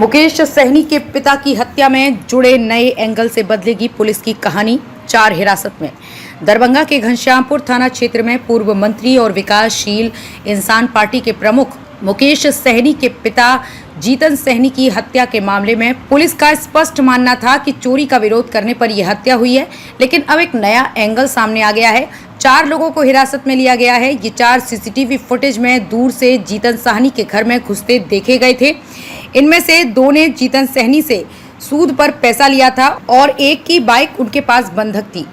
मुकेश सहनी के पिता की हत्या में जुड़े नए एंगल से बदलेगी पुलिस की कहानी। 4 हिरासत में। दरभंगा के घनश्यामपुर थाना क्षेत्र में पूर्व मंत्री और विकासशील इंसान पार्टी के प्रमुख मुकेश सहनी के पिता जीतन सहनी की हत्या के मामले में पुलिस का स्पष्ट मानना था कि चोरी का विरोध करने पर यह हत्या हुई है, लेकिन अब एक नया एंगल सामने आ गया है। 4 लोगों को हिरासत में लिया गया है। ये 4 सीसीटीवी फुटेज में दूर से जीतन सहनी के घर में घुसते देखे गए थे। इनमें से 2 ने जीतन सहनी से सूद पर पैसा लिया था और एक की बाइक उनके पास बंधक थी।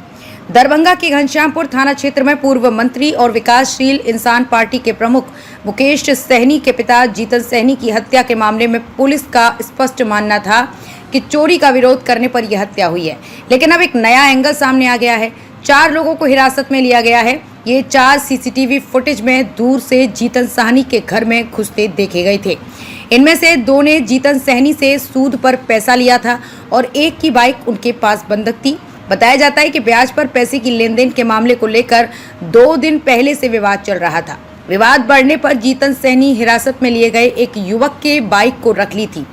दरभंगा के घनश्यामपुर थाना क्षेत्र में पूर्व मंत्री और विकासशील इंसान पार्टी के प्रमुख मुकेश सहनी के पिता जीतन सहनी की हत्या के मामले में पुलिस का स्पष्ट मानना था कि चोरी का विरोध करने पर यह हत्या हुई है, लेकिन अब एक नया एंगल सामने आ गया है। 4 लोगों को हिरासत में लिया गया है। ये 4 सीसीटीवी फुटेज में दूर से जीतन सहनी के घर में घुसते देखे गए थे। इनमें से 2 ने जीतन सहनी से सूद पर पैसा लिया था और एक की बाइक उनके पास बंधक थी। बताया जाता है कि ब्याज पर पैसे की लेनदेन के मामले को लेकर 2 दिन पहले से विवाद चल रहा था। विवाद बढ़ने पर जीतन सहनी हिरासत में लिए गए एक युवक के बाइक को रख ली थी।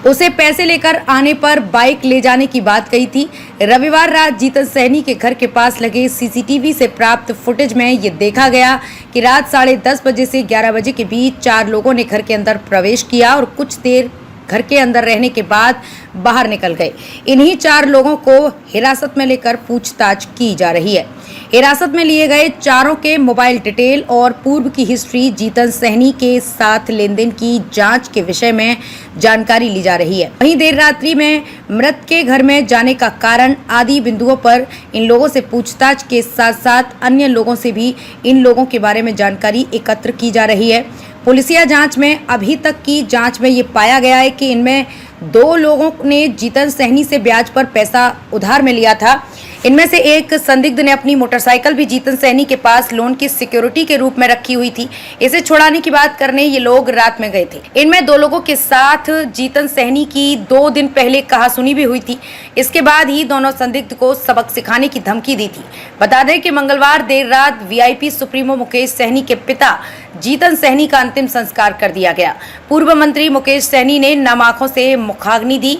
उसे पैसे लेकर आने पर बाइक ले जाने की बात कही थी। रविवार रात जीतन सहनी के घर के पास लगे सीसीटीवी से प्राप्त फुटेज में ये देखा गया कि रात 10:30 बजे से 11 बजे के बीच 4 लोगों ने घर के अंदर प्रवेश किया और कुछ देर घर के अंदर रहने के बाद बाहर निकल गए। इन्हीं 4 लोगों को हिरासत में लेकर पूछताछ की जा रही है। हिरासत में लिए गए 4 के मोबाइल डिटेल और पूर्व की हिस्ट्री, जीतन सहनी के साथ लेनदेन की जांच के विषय में जानकारी ली जा रही है। वहीं देर रात्रि में मृत के घर में जाने का कारण आदि बिंदुओं पर इन लोगों से पूछताछ के साथ साथ अन्य लोगों से भी इन लोगों के बारे में जानकारी एकत्र की जा रही है। पुलिसिया जांच में अभी तक की जांच में ये पाया गया है कि इनमें 2 लोगों ने जीतन सहनी से ब्याज पर पैसा उधार में लिया था। इनमें से एक संदिग्ध ने अपनी मोटरसाइकिल भी जीतन सहनी के पास लोन की सिक्योरिटी के रूप में रखी हुई थी। इसे छुड़ाने की बात करने ये लोग रात में गए थे। इनमें 2 लोगों के साथ जीतन सहनी की 2 दिन पहले कहासुनी भी हुई थी। इसके बाद ही दोनों संदिग्ध को सबक सिखाने की धमकी दी थी। बता दें कि मंगलवार देर रात वीआईपी सुप्रीमो मुकेश सहनी के पिता जीतन सहनी का अंतिम संस्कार कर दिया गया। पूर्व मंत्री मुकेश सहनी ने नम आंखों से मुखाग्नि दी।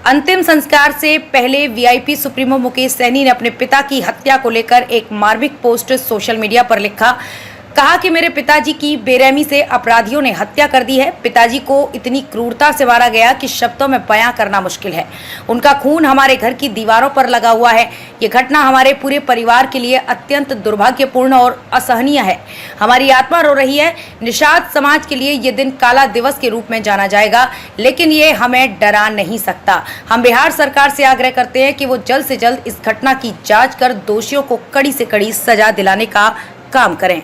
अंतिम संस्कार से पहले वीआईपी सुप्रीमो मुकेश सहनी ने अपने पिता की हत्या को लेकर एक मार्मिक पोस्ट सोशल मीडिया पर लिखा। कहा कि मेरे पिताजी की बेरहमी से अपराधियों ने हत्या कर दी है। पिताजी को इतनी क्रूरता से मारा गया कि शब्दों में बयां करना मुश्किल है। उनका खून हमारे घर की दीवारों पर लगा हुआ है। ये घटना हमारे पूरे परिवार के लिए अत्यंत दुर्भाग्यपूर्ण और असहनीय है। हमारी आत्मा रो रही है। निषाद समाज के लिए ये दिन काला दिवस के रूप में जाना जाएगा, लेकिन ये हमें डरा नहीं सकता। हम बिहार सरकार से आग्रह करते हैं कि वो जल्द से जल्द इस घटना की जाँच कर दोषियों को कड़ी से कड़ी सजा दिलाने का काम करें।